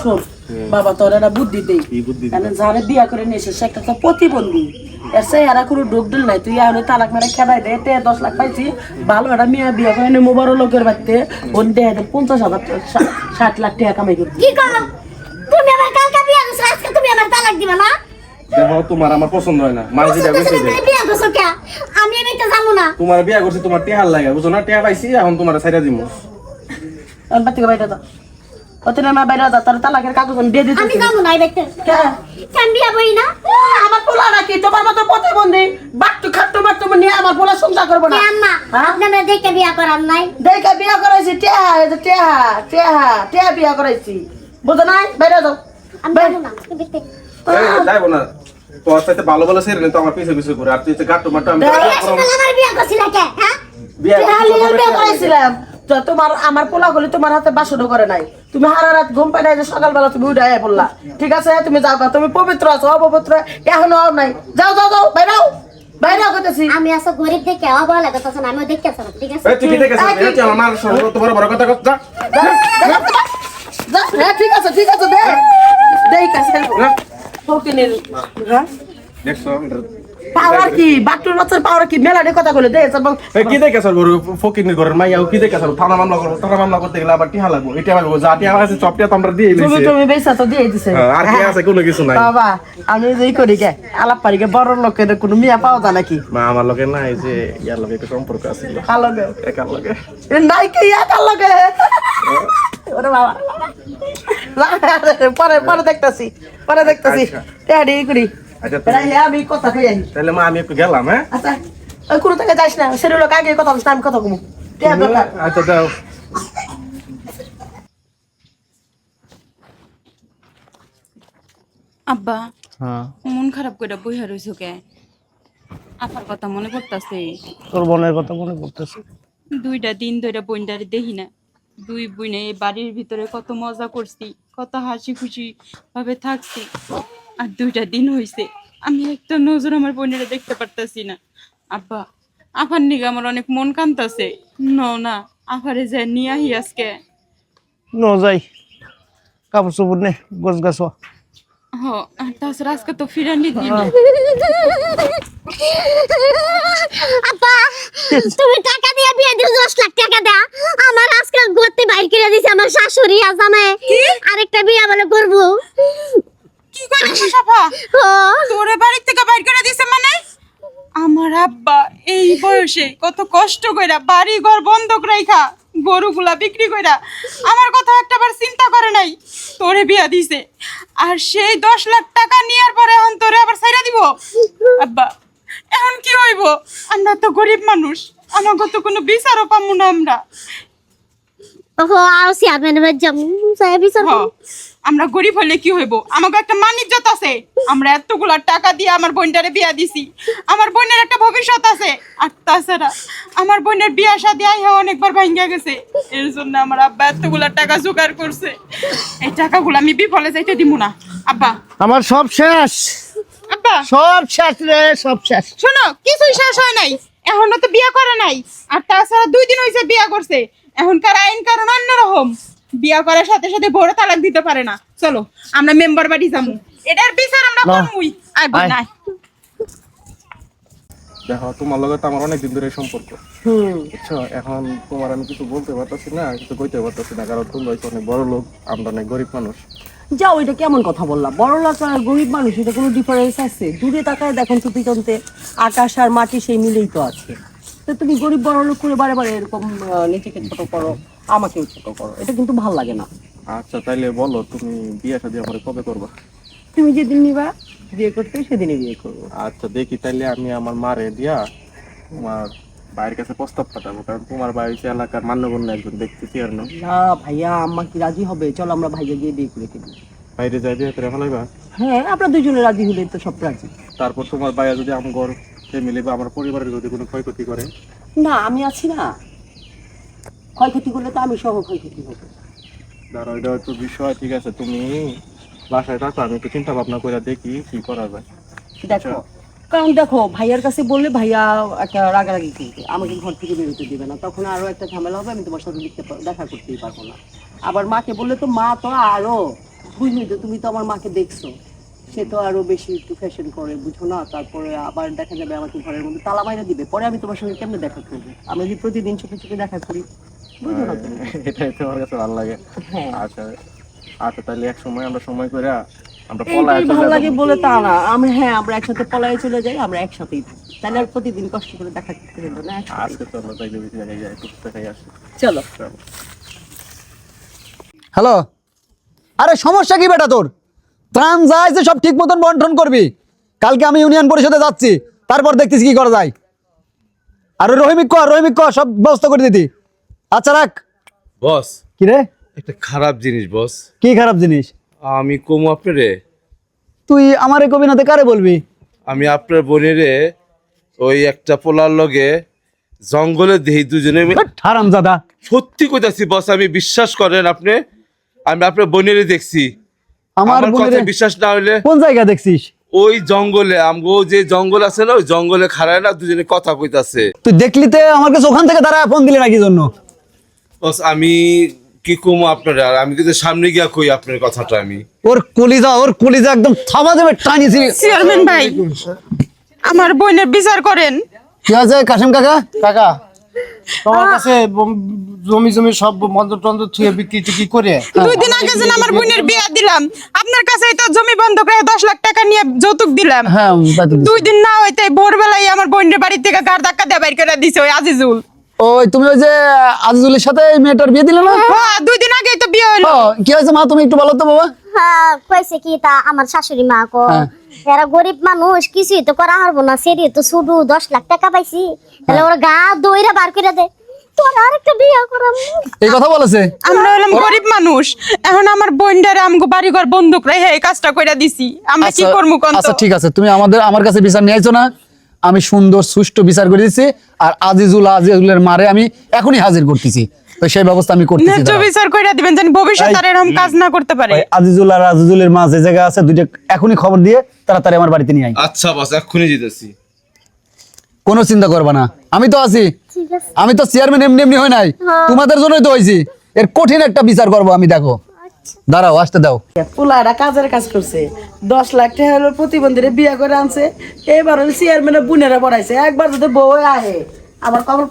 শোন বাবা, তোর একটা বুদ্ধি দেই। যারে বিয়া করে নিয়েছে সে একটা তো প্রতিবন্ধী, এসে এরা কোনো ডোক দিল নাই। তুই এখন তালাক মেরে খেদাই দে, 10 লাখ পাইছি, ভালো একটা মেয়ে বিয়া করে নেবো বড় লোকের বাড়িতে, ওর দেয় 50,000 60 লাখ টাকা কামাই করবি। কি করো তুমি? আমার কালকে বিয়া করছো, আজকে তুমি আমার তালাক দিবা না? দেখো তোমার আমার পছন্দ হয় না, মানে যেটা কইছে বিয়া করছো কে? আমি এটা জানো না। তোমার বিয়া করছি তোমার টেহার লাগে, বুঝো না? টেহা পাইছি, এখন তোমার ছাইরা দিমু। বাড়ি থেকে বাইরে দাও, অতনে মা বাইরে দাও, তার তালাকের কাগজ দিয়ে দিতে। আমি জানো না দেখতে কেন বিয়া বই না। আমার পোলা নাকি তোমার মতো প্রতিবন্ধী বাট্টু খাট্টু বাট্টু নিয়ে আমার পোলা সংসার করবো না? আম্মা আপনারা দেখে বিয়া করার নাই? দেখে বিয়া করাইছি, টেহা বিয়া করাইছি, বুঝো নাই? বাইরে দাও। আমি জানো না দেখতে। যাইবো না, তোর সাথে ভালো ভালো সেরে তো আমার পিছে পিছে করে, আর তুই গাট্টু মাট্টু আমি আমার বিয়া করছিল কে? হ্যাঁ, বিয়া করাইছিলাম তো তোমার, আমার পোলা গুলি তোমার হাতে বাসনও করে নাই। তুমি সারা রাত ঘুম পাই নাই যে সকালবেলা তুমি উঠে পড়লা। ঠিক আছে, তুমি যাও, তুমি পবিত্র আছো, অপবিত্র এখনো নাই। যাও যাও যাও, বাইরাও বাইরাও করতেছি। আমি আসো গরিব দেখে অবহেলা করতেছ না, আমিও দেখতে আসো। ঠিক আছে, তুই কি দেখেছিস? এটা আমার সঙ্গে তো বড় কথা কথা। ঠিক আছে ঠিক আছে, দে দেই কাছে ফকিনের। হ্যাঁ দেখছো পাওয়ার কি বাটুর বাচ্চার পাওয়ার কি? মেলাডে কথা বলে দে। কি দেখে স্যার ফকিনের ঘরের মাইয়া কি দেখে স্যার? থানা মামলা করতে গেলে আবার টিহা লাগবো, এটা লাগবো, যা টিহা আছে সব টিহা তো আমরা দিয়ে দিয়েছি। তুমি বেসা তো দিয়ে দিছে। আর কি আছে? কোনো কিছু নাই বাবা। আমি যেই করি গে আলাপ পারি গে, বড় লোকের কোনো মিয়া পাওয়া যায় নাকি? মা আমার লগে নাই, যে ইয়ার লগে একটা সম্পর্ক আছে কার লগে? একার লগে নাই কি একার লগে? ওরে বাবা, পরে পরে দেখতাছি, পরে দেখতাছি। টেডি করি। আচ্ছা আমি কথা কই আই। তাহলে মা আমি একটু গেলাম। হ্যাঁ আচ্ছা, ওই কোনো থেকে যাইস না, সেটা লোক আগে কথা বলছিস, আমি কথা কমু। আচ্ছা যাও। আব্বা, মন খারাপ করে বইয়া রইছো কে? আপার কথা মনে পড়তাছে। তোর বোনের কথা মনে পড়তেছে। 2টা দিন ধরে বোনটারে দেখি না। 2 বোনে এই বাড়ির ভিতরে কত মজা করছি, কত হাসি খুশি ভাবে থাকছি। আর 2টা দিন হইছে আমি একটা নজর আমার বোনের দেখতে পারতাছি না। আব্বা, আপার নিগে আমার অনেক মন কান্তাছে। না আপারে যে নিয়ে আহি আজকে। যাই কাপড় চোপড় নে, গোছ গাছ। আর তাছাড়া আজকে তো ফিরানি দিন। আপা তুমি টাকা দিয়ে বিয়ে দিও, 10 লাখ টাকা দাও। আমার আজকে গতি বাইর করে দিছে আমার শাশুড়ি। আজ আমি আরেকটা বিয়ে বলে করব। কি কইছিস সাফা? তোরে বাড়ি থেকে বাইর করে দিছে মানে? আমার আব্বা এই বয়সে কত কষ্ট কইরা বাড়ি ঘর বন্ধক রাইখা গরুগুলা বিক্রি কইরা আমার কথা একটাবার চিন্তা করে নাই, তোরে বিয়া দিছে। আর সেই 10 লাখ টাকা নেয়ার পরে এখন তোরে আবার ছাইরা দিব? আব্বা এখন কি হইব? আমরা তো গরিব মানুষ, আমাকে তো কোনো বিচারও পামু না আমরা। ওহো আর চেয়ারম্যানের জম সাহেব বিচার। আমরা গরিব হলে কি হইব? আমাকে একটা মান ইজ্জত আছে। আমরা এতগুলা টাকা দিয়ে আমার বোনটারে বিয়া দিছি, আমার বোনের একটা ভবিষ্যৎ আছে। আর তাছাড়া আমার বোনের বিয়া শাদী আইয়া অনেকবার ভাঙ্গা গেছে, এর জন্য আমার আব্বা এতগুলা টাকা জোগাড় করছে। এই টাকাগুলো আমি বিফলে যাইতে দিব না আব্বা। আমার সব শেষ, আব্বা সব শেষ রে, সব শেষ। শোনো, কিছুই শেষ হয় নাই, এখনো তো বিয়া করে নাই। আর তাছাড়া 2 দিন হইছে বিয়া করছে। এখনকার আইন কারণ অন্যরকম, বিয়া করার সাথে সাথে বড় তালাক দিতে পারে না। চলো আমরা মেম্বার বাড়ি যাবো, এটার বিচার আমরা করবই। আয় বোন আয়। দেখো তোমার লগে তো আমার অনেকদিন ধরে সম্পর্ক, বুঝছো? এখন তোমার আমি কিছু বলতে পারতাছি না, কিছু কইতে পারতাছি না, কারণ তুমি হয়তো অনেক বড় লোক, আমরা অনেক গরিব মানুষ। যাও, এটা কেমন কথা বললা? বড় লোক আর গরিব মানুষ এটা কোনো ডিফারেন্স আছে? দূরে তাকায় দেখুন তো পিছনতে আকাশ আর মাটি সেই মিলেই তো আছে। তো তুমি গরিব বড় লোক করে বারে বারে এরকম নিজেকে ছোট করো, আমাকেও ছোট করো, এটা কিন্তু ভাল লাগে না। আচ্ছা তাইলে বলো, তুমি বিয়ে শাদী আমার কবে করবা? তুমি যেদিন নিবা বিয়ে করতে সেদিনই বিয়ে করবো। আচ্ছা দেখি, তাইলে আমি আমার মারে দিয়া তোমার ভাইয়ের কাছে প্রস্তাব পাঠাবো, কারণ তোমার ভাই হচ্ছে এলাকার মান্যগণ্য একজন ব্যক্তি। আর না ভাইয়া আম্মা কি রাজি হবে? চলো আমরা ভাইয়া গিয়ে বিয়ে করে ফেলি। বাইরে যাই বিয়ে করে ফেলাইবা? হ্যাঁ, আমরা দুজনে রাজি হলে তো সব রাজি। তারপর তোমার ভাইয়া যদি আমার ফ্যামিলি বা আমার পরিবারের যদি কোনো ক্ষয়ক্ষতি করে? না, আমি আছি না, ক্ষয়ক্ষতি করলে তো আমি সহ ক্ষয়ক্ষতি হবে। ধরো এটা একটু বিষয়, ঠিক আছে? তুমি বাসায় থাকো, আমি একটু চিন্তা ভাবনা করে দেখি কি করা যায়। দেখো, কারণ দেখো ভাইয়ার কাছে বললে ভাইয়া একটা রাগারাগি করবে, আমাকে ঘর থেকে বেরোতে দিবে না, তখন আরো একটা ঝামেলা হবে, আমি তোমার সাথে দেখা করতেই পারবো না। আবার মাকে বললে তো মা তো আরো বুঝলি তো, তুমি তো আমার মাকে দেখছো, সে তো আরো বেশি একটু ফ্যাশন করে, বুঝো না? তারপরে আবার দেখা যাবে আমাকে ঘরের মধ্যে তালা মাইরা দিবে, পরে আমি তোমার সঙ্গে কেমনে দেখা করবো? আমি যদি প্রতিদিন চোখে চোখে দেখা করি, বুঝো না তুমি? এটাই তো আমার কাছে ভালো লাগে। হ্যাঁ। আচ্ছা আচ্ছা, তাহলে এক সময় আমরা সময় করে আমরা এইটাই পলায় ভালো চলে লাগে যাবো। বলে তা না, আমরা হ্যাঁ আমরা একসাথে পলায়ে চলে যাই, আমরা একসাথেই থাকি, তাহলে আর প্রতিদিন কষ্ট করে দেখা করতে হলো না, একসাথেই। আজকে তো আমরা তাইলে বেশি জায়গায় যাই, একটু দেখাই আসি। চলো। চলো। হ্যালো, আরে সমস্যা কি বেটা তোর? ত্রাণ যায় যে সব ঠিক মতন বন্টন করবি। কালকে আমি ইউনিয়ন পরিষদে যাচ্ছি, তারপর দেখতেছি কি করা যায়। আর রহিমিক কর সব ব্যবস্থা করে দিতি। আচ্ছা রাখ। বস, কি রে? একটা খারাপ জিনিস বস। কি খারাপ জিনিস? আমি কমু আপনারে, তুই আমারে কবি নাতে কারে বলবি? আমি আপনার বোনেরে ওই একটা পোলার লগে জঙ্গলে দেহি দুজনে হারামজাদা। সত্যি কইতাছি বস, আমি বিশ্বাস করেন আপনি, আমি আপনার বোনেরে দেখছি। আমার আমার কথা বোনেরে বিশ্বাস না হইলে কোন জায়গা দেখছিস? ওই জঙ্গলে, আমগো যে জঙ্গল আছে না, ওই জঙ্গলে খাড়ায় না দুজনে কথা কইতাছে। তুই দেখলিতে আমার কাছে ওখান থেকে দাঁড়ায় ফোন দিলি নাকি জন্য? বস আমি কি কমু আপনারা, আর আমি কিন্তু সামনে গিয়া কই আপনার কথাটা। আমি ওর কলিজা একদম থামা দেবে টানিছি। চেয়ারম্যান ভাই, আমার বোনের বিচার করেন। কি আছে কাসেম কাকা? কাকা তোমার কাছে জমি সব মন্দির টন্দির থুয়ে বিক্রি টিক্রি করে 2 দিন আগে যেন আমার বোনের বিয়ে দিলাম, আপনার কাছে তো জমি বন্ধক রেখে 10 লাখ টাকা নিয়ে যৌতুক দিলাম। হ্যাঁ তাই তো দিছি। 2 দিন না হইতে ভোরবেলায় আমার বোনের বাড়ি থেকে গাড় ধাক্কা দিয়ে বাইর করে দিছে ওই আজিজুল। ওই তুমি ওই যে আজিজুলের সাথে এই মেয়েটার বিয়ে দিলে না? হ্যাঁ 2 দিন আগেই তো বিয়ে হলো। ও, কি হয়েছে মা, তুমি একটু বলো তো বাবা। হ্যাঁ কইছে কি তা আমার শাশুড়ি মা কো এরা গরিব মানুষ, কিছুই তো করা হারবো না, সেরি তো শুধু 10 লাখ টাকা পাইছি, তাহলে ওরা গা দইরা বার করে দে, তোর আরেকটা বিয়ে করাম। এই কথা বলেছে? আমরা হলাম গরিব মানুষ, এখন আমার বোনটারে আমগো বাড়ি ঘর বন্ধক রেখে এই কাজটা কইরা দিছি, আমরা কি করবো কোন? আচ্ছা ঠিক আছে, তুমি আমার কাছে বিচার নিয়ে আইছো না, আমি সুন্দর সুষ্ঠু বিচার করে দিচ্ছি। আর আজিজুলের মারে আমি এখনই হাজির করতেছি, তো সেই ব্যবস্থা আমি করতেছি। ন্যায্য বিচার কইরা দিবেন যেন ভবিষ্যতে আর এরকম কাজ না করতে পারে। ওই আজিজুল আর আজিজুলের মা যে জায়গা আছে, দুইটা এখনই খবর দিয়ে তাড়াতাড়ি আমার বাড়িতে নিয়ে আই। আচ্ছা বস, এক্ষুনি যেতেছি। কোনো চিন্তা করবা না, আমি তো আছি। ঠিক আছে। আমি তো চেয়ারম্যান এমনি হয় নাই, তোমাদের জন্যই তো হয়েছি। এর কঠিন একটা বিচার করবো আমি, দেখো। দাঁড়াও, আসতে দাও। পোলাটা কাজের কাজ করছে, 10 লাখ টাকা হলো প্রতিবন্ধীরে বিয়ে করে আনছে, এবার হলো চেয়ারম্যানের বোনেরা পড়াইছে। একবার যদি বউ আহে আবার কবর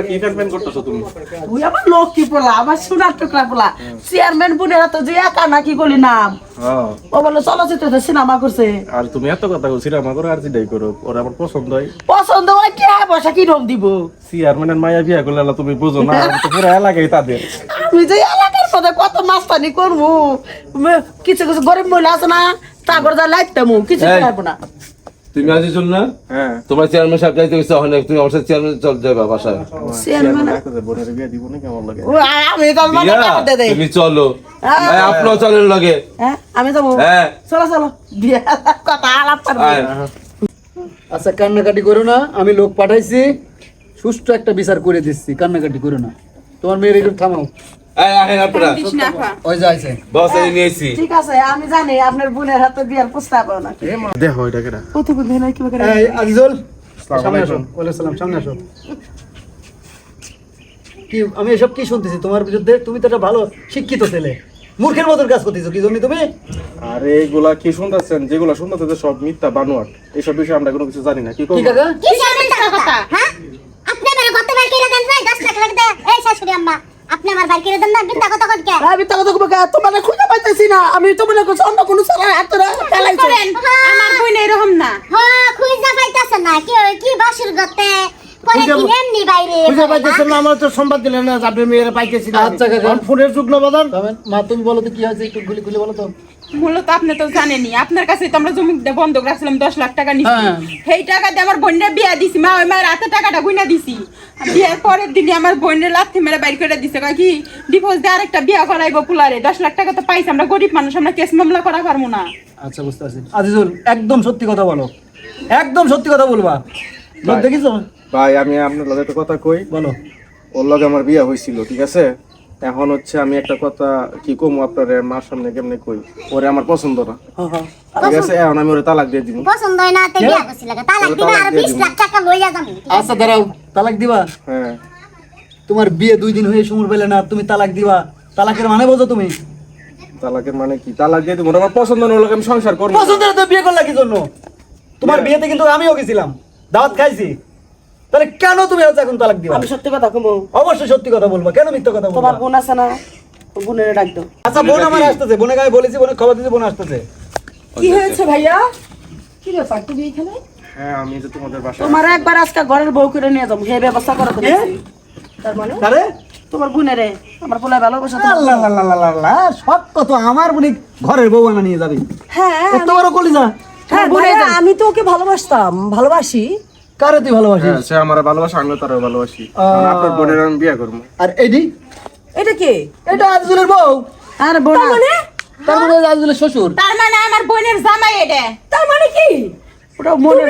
কি ট্রিটমেন্ট করতেছো তুমি? তুই আমার লক্ষ্মী পোলা, আমার সোনার টুকরা পোলা। চেয়ারম্যান বোনেরা তো যে একা নাকি বলি নাম, হ্যাঁ। ও বলে চলচ্চিত্রে সিনেমা করছে। আর তুমি এত কথা বলছি আমার করে আর যেটাই করো, ওরা আমার পছন্দ হয়। পছন্দ হয় কি পয়সা কি রকম দিব? চেয়ারম্যানের মায়া বিয়া করলে আল্লাহ তুমি বুঝো না, আমি তো পুরো এলাকায় তাদের। আমি যে এলাকার পথে কত মাস্তানি করবো, কিছু কিছু গরিব মহিলা আছে না, তারপর যা লাইতাম কিছু পারবো না। তুমি আজিজুল না? হ্যাঁ। তোমার চেয়ারম্যান সাহেব যাইতে গেছে, অনেক তুমি আমার সাথে চেয়ারম্যান চল যাবা বাসায়। চেয়ারম্যান বোনের বিয়া দিব না কেমন লাগে? আমি তো মানে বিয়া? কাটতে দেই। তুমি চলো, হ্যাঁ। এই আপনিও চলেন লগে। হ্যাঁ আমি যাবো। হ্যাঁ। চলো চলো বিয়ে কথা আলাপ করবো। আয়। আচ্ছা কান্নাকাটি করো না, আমি লোক পাঠাইছি, সুষ্ঠু একটা বিচার করে দিচ্ছি, কান্নাকাটি করো না। তোমার মেয়ের একটু থামাও। আয় আহেন আপনারা, ওই যাইছে। বস এই নিয়েছি। ঠিক আছে আমি জানি আপনার বোনের হাতে বিয়ার প্রস্তাব না। দেখো এটা কেডা? প্রতিবন্ধী নাই কি করে? এই আজিজুল, আসসালামু সামনে আসো। আলাইকুম। ওয়ালাইকুম আসসালাম, সামনে আসো। কি আমি এসব কি শুনতেছি তোমার বিরুদ্ধে? তুমি তো একটা ভালো শিক্ষিত ছেলে, মূর্খের মতন কাজ করতেছো, কি জন্য তুমি? আরে এগুলা কি শুনতেছেন? যেগুলা শুনতেছে সব মিথ্যা বানোয়াট, এইসব বিষয়ে আমরা কোনো কিছু জানি না। কি কি করবো? কাকা? কি চেয়ারম্যান টাকা কথা? হ্যাঁ আপনি আমার গতে বাড়ি করে দেন ভাই, 10 লাখ লাখ দে। এই শাশুড়ি আম্মা, আপনি আমার বাড়ি করে দেন না, বিদ্যা কথা কত কে? আমি তো কথা কইবো তোমার খুঁজে পাইতেছি না, আমি তোমার কাছে অন্য কোনো ছাড়া হাত ধরে ফেলাইছি। আমার বোন এরকম না। হ্যাঁ খুঁজা পাইতাছ না, কি বাসুর গতে পরে কি এমনি বাইরে খুঁজে পাইতেছেন না, আমার তো সংবাদ দিলেন না যে আপনি মেয়েরা পাইতেছি না। আচ্ছা কাকা। আমার ফোনের যুগ না বাদান। মা তুমি বলো তো কি হয়েছে, একটু গুলি গুলি বলো তো। মূলত আপনি তো জানেনই, আপনার কাছে তো আমরা জমি বন্ধক রাখছিলাম, 10 লাখ টাকা নিছি। হ্যাঁ। সেই টাকা দিয়ে আমার বোনের বিয়া দিছি, মা ওই মায়ের হাতে টাকাটা গুইনা দিছি। বিয়ের পরের দিনই আমার বোনের লাথি মেরে বাইর করে দিছে, কয় কি ডিভোর্স দিয়ে আরেকটা বিয়া করাইবো পুলারে। 10 লাখ টাকা তো পাইছি, আমরা গরিব মানুষ, আমরা কেস মামলা করা পারবো না। আচ্ছা বুঝতে পারছি। আজিজুল একদম সত্যি কথা বলো, একদম সত্যি কথা বলবা। লোক দেখিছো? ভাই আমি আপনার লগে একটা কথা কই। বলো। ওর লগে আমার বিয়া হয়েছিল, ঠিক আছে? এখন হচ্ছে আমি একটা কথা কি কমু আপনার মার সামনে কেমনে কই, ওরে আমার পছন্দ না, ঠিক আছে? এখন আমি ওরে তালাক দিয়ে দিব। পছন্দ হয় না তে বিয়া করছিল, তালাক দিবা আর 20 লাখ টাকা লইয়া যাবো। আচ্ছা দাঁড়াও, তালাক দিবা? হ্যাঁ। তোমার বিয়ে 2 দিন হয়ে সময় পেলে না, তুমি তালাক দিবা? তালাকের মানে বোঝো তুমি? তালাকের মানে কি? তালাক দিয়ে দিব, আমার পছন্দ না হলে আমি সংসার করবো না। পছন্দের তো বিয়ে করলা কি জন্য? তোমার বিয়েতে কিন্তু আমিও গেছিলাম, দাওয়াত খাইছি। তাহলে কেন তুমি আজ এখন তালাক দিবা? আমি সত্যি কথা কমু, অবশ্যই সত্যি কথা বলবো, কেন মিথ্যা কথা বলবো? তোমার বোন আছে না, বোনের ডাক দাও। আচ্ছা বোন আমার আসতেছে, বোনকে আমি বলেছি, বোনের খবর দিতে বোন আসতেছে। কি হয়েছে ভাইয়া? কি ব্যাপার তুমি এখানে? হ্যাঁ, আমি যে তোমাদের বাসায় তোমার একবার আজকে ঘরের বউ করে নিয়ে যাবো, সেই ব্যবস্থা করো তুমি। তার মানে আরে তোমার বোনের আমার পোলায় ভালোবাসা তো। আল্লাহ আল্লাহ আল্লাহ আল্লাহ, সব কত আমার বোন ঘরের বউ আনা নিয়ে যাবে। হ্যাঁ এত বড় কলিজা, হ্যাঁ ভাইয়া, আমি তো ওকে ভালোবাসতাম, ভালোবাসি। কারে তুই ভালোবাসিস? হ্যাঁ, সে আমার ভালোবাসা, আমিও তার ভালোবাসি। কারণ আপনার বোনের আমি বিয়ে করবো। আর এডি, এটা কে? এটা আজিজুলের বউ। আর বোন তার মানে আজিজুলের শ্বশুর। তার মানে আমার বোনের জামাই এটা। তার মানে কি? ওটা মনে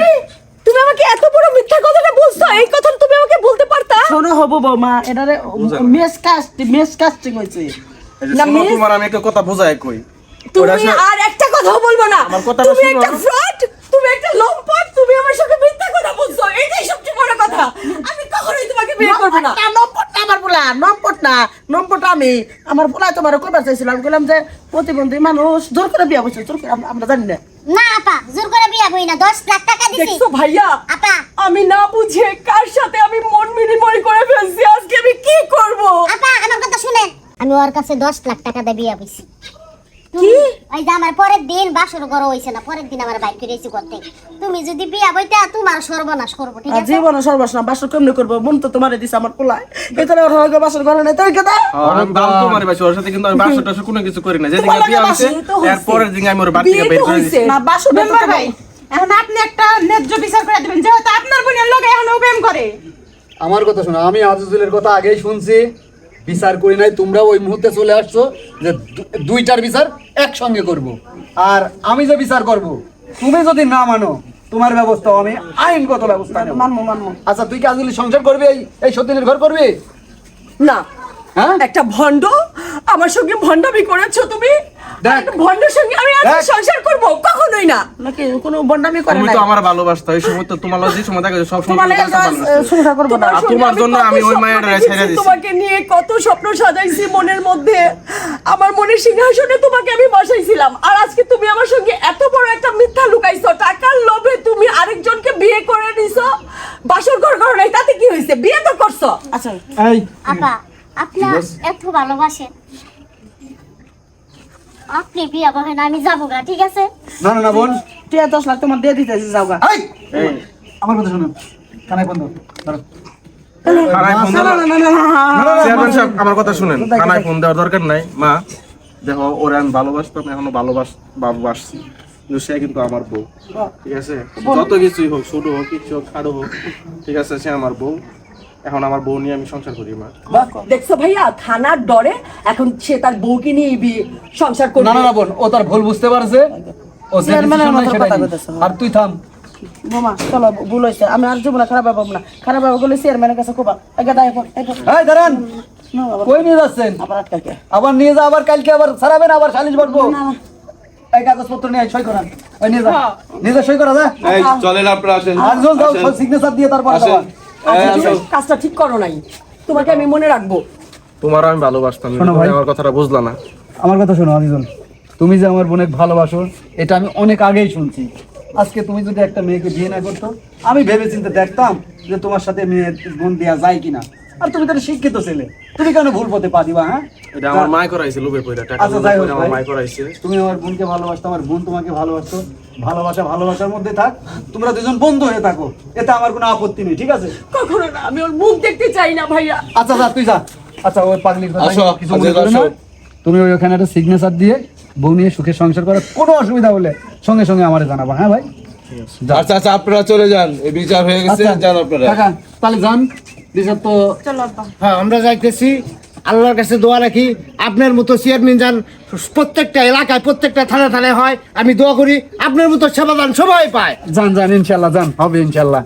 তুমি আমাকে এত বড় মিথ্যা কথাটা বলছো, এই কথাটা তুমি আমাকে বলতে পারতা? শোনো হবো বৌমা, এটারে মেসকাস্টিং হয়েছে। এই যে শোনো, তোমার আমি একটা কথা বোঝাই কই। ওরা তুমি সে- আর একটা কথাও বলবো না। আমার কথাটা তুমি শোনো। একটা ফ্রড, তুমি একটা লম্পট, তুমি আমার সঙ্গে মিথ্যা কথা বলছো, এটাই সবচেয়ে বড় কথা। আমি কখনোই তোমাকে বিয়ে করব না। নম্বরটা আমার পোলা, নম্বরটা আমি আমার পোলা তোমার কবার চাইছিলাম, বললাম যে প্রতিবন্ধী মানুষ জোর করে বিয়া বসে, জোর করে আমরা জানি না। না আপা, জোর করে বিয়া হই না, 10 লাখ টাকা দিছি। দেখছো ভাইয়া, আপা, আমি না বুঝে কার সাথে আমি মন বিনিময় করে ফেলছি, আজকে আমি কি করব? আপা আমার কথা শুনেন, আমি ওর কাছে 10 লাখ টাকা দিয়ে বিয়া হইছি। কি? ওই যে আমার পরের দিন বাসর ঘর হইছে না, পরের দিন আমার বাইক করেছি করতে। তুমি যদি বিয়া বইতা তোমার সর্বনাশ করব, ঠিক আর আছে? জীবনে সর্বস্ব না, বাসর কেমনি করবো, মন তো তোমারে দিছে আমার পোলা, এখানে ওর হয়ে বাসর ঘরে নাই, তাই কথা। আমি দাম তোমার বাসা, ওর সাথে কিন্তু আমি বাসা টাসা কোনো কিছু করি না। যেদিন তোমার বিয়ে লাগে হয়েছে বাসা তো হইছে। এর পরের দিন আমি ওর বাড়ি থেকে বিয়ে বের তো করে হইছে। দিয়েছি। না বাসর মেম্বার ভাই, এখন আপনি একটা ন্যায্য বিচার করে দিবেন, যেহেতু আপনার বোনের লোক এখন প্রেম করে। আমার কথা শোনো, আমি আজিজুলের কথা আগেই শুনছি, বিচার করি নাই। তোমরা ওই মুহূর্তে চলে আসছো যে দুইটার বিচার একসঙ্গে করব। আর আমি যে বিচার করব, তুমি যদি না মানো, তোমার ব্যবস্থা আমি আইনগত ব্যবস্থা নেব। মানবো। আচ্ছা তুই কি আজিজুলের সংসার করবি, এই সতীনের ঘর করবি? না, হ্যাঁ একটা ভন্ড আমার সঙ্গে ভন্ডামি করেছো তুমি। দেখ। একটা ভন্ডের সঙ্গে আমি আজকে দেখ। সংসার করব? কখনোই না। নাকি কোনো বন্ডামি করে তুমি নাই, তো আমার ভালোবাসতো, এই সময় তো তোমার যে সময় থাকে সব সময় তোমার তুমি লাগে তার সাথে ভালোবাসতে। সংসার করবো না। আর তোমার জন্য কত আমি ওই স্বপ্ন মায়ের দেখেছি, ছেড়ে দিছি। তোমাকে নিয়ে কত স্বপ্ন সাজাইছি মনের মধ্যে, আমার মনের সিংহাসনে তোমাকে আমি বসাইছিলাম। আর আজকে তুমি আমার সঙ্গে এত বড় একটা মিথ্যা লুকাইছো, টাকার লোভে তুমি আরেকজনকে বিয়ে করে নিছো। বাসর ঘর করো নাই, তাতে কি হয়েছে? বিয়ে তো করছো। আচ্ছা এই আপা, আপনার এত ভালোবাসেন, আপনি বিয়া করেন, আমি যাবো গা, ঠিক আছে? না না না বোন, তুই 10 লাখ তোমার দিয়ে দিতেছি, যাও গা। এই আমার কথা শোনো, কানাই বন্ধ ধরো। থানায় ফোন না, দেওয়ার- না, না, না, না। চেয়ারম্যান সাহেব, আমার কথা শুনেন, থানায় ফোন দেওয়ার দরকার নাই। মা দেখো, ওরে আমি ভালোবাসতাম, এখনো ভালোবাসছি, কিন্তু সে কিন্তু আমার বউ, ঠিক আছে? যত কিছুই হোক, ছোট হোক, কিছু হোক, খাড়ো হোক, ঠিক আছে, সে আমার বউ। এখন আমার বউ নিয়ে আমি সংসার করি। মা দেখছো ভাইয়া, থানার ডরে এখন সে তার বউকে নিয়ে বিয়ে সংসার না করবে। না না বোন, ও তার ভুল বুঝতে পারছে, ও যে চেয়ারম্যানের decision নেয় মতো সেটাই কথা নিবে। বলতেছে। আর তুই থাম। বোমা চলো, ভুল হয়েছে, আমি আর জীবনে খারাপ ভাববো না, খারাপ ভাবো গেলে চেয়ারম্যানের কাছে কোবা। একা দায় পর, এই দাঁড়ান, কই নিয়ে যাচ্ছেন? আবার আটকাকে। আবার নিয়ে যা, আবার কালকে আবার ছাড়াবেন, আবার সালিশ বসবো। এই কাগজপত্র নিয়ে আয়, সই করান। ওই নিয়ে যা, নিয়ে যা, সই করা যা। এই চলেন আপনারা আসেন। আর জল দাও, আসেন। সিগনেচার দিয়ে তারপর আসেন। দেওয়া। আচ্ছা, তুমি কাজটা ঠিক করো নাই, তোমাকে আমি মনে রাখবো। তোমার আমি ভালোবাসতাম, শোনো ভাই। তুমি আমার কথাটা বুঝলা না। আমার কথা শোনো আজিজুল, তুমি যে আমার বোনের ভালোবাসো এটা আমি অনেক আগেই শুনছি। আজকে তুমি যদি একটা মেয়েকে বিয়ে না করতো, আমি ভেবে চিন্তে দেখতাম যে তোমার সাথে মেয়ের বোন দেওয়া যায় কিনা। আর তুমি তো একটা শিক্ষিত ছেলে, তুমি কেন ভুল পথে পা দিবা? হ্যাঁ, এটা আমার মায় করাইছে, লোভে পয়রা টাকা আচ্ছা, লোভে যাই হোক পয়রা আমার ভাই। মায় করাইছে। তুমি আমার বোনকে ভালোবাসতো, আমার বোন তোমাকে ভালোবাসতো। ভালোবাসার মধ্যে থাক, তোমরা দুজন বন্ধু হয়ে থাকো, এতে আমার কোনো আপত্তি নেই, ঠিক আছে? কখনো না, আমি ওর মুখ দেখতে চাই না ভাইয়া। আচ্ছা যা, তুই যা। আচ্ছা ওই পাগলির কথা আসো, কিছু মনে আচ্ছা, করো না। আসো। তুমি ওখানে একটা সিগনেচার দিয়ে বউ নিয়ে সুখে সংসার করে, কোনো অসুবিধা হলে সঙ্গে সঙ্গে আমারে জানাবা। হ্যাঁ ভাই, আচ্ছা আচ্ছা, আপনারা চলে যান, এই বিচার হয়ে গেছে, আচ্ছা যান আপনারা। কাকা, তাহলে যান। বিচার তো চলো আব্বা। হ্যাঁ আমরা যাইতেছি, আল্লাহর কাছে দোয়া রাখি আপনার মতো চেয়ারম্যান যান প্রত্যেকটা এলাকায়, প্রত্যেকটা থানায় হয়। আমি দোয়া করি আপনার মতো সেবাদান সবাই পায়। যান ইনশাল্লাহ, যান, হবে ইনশাল্লাহ।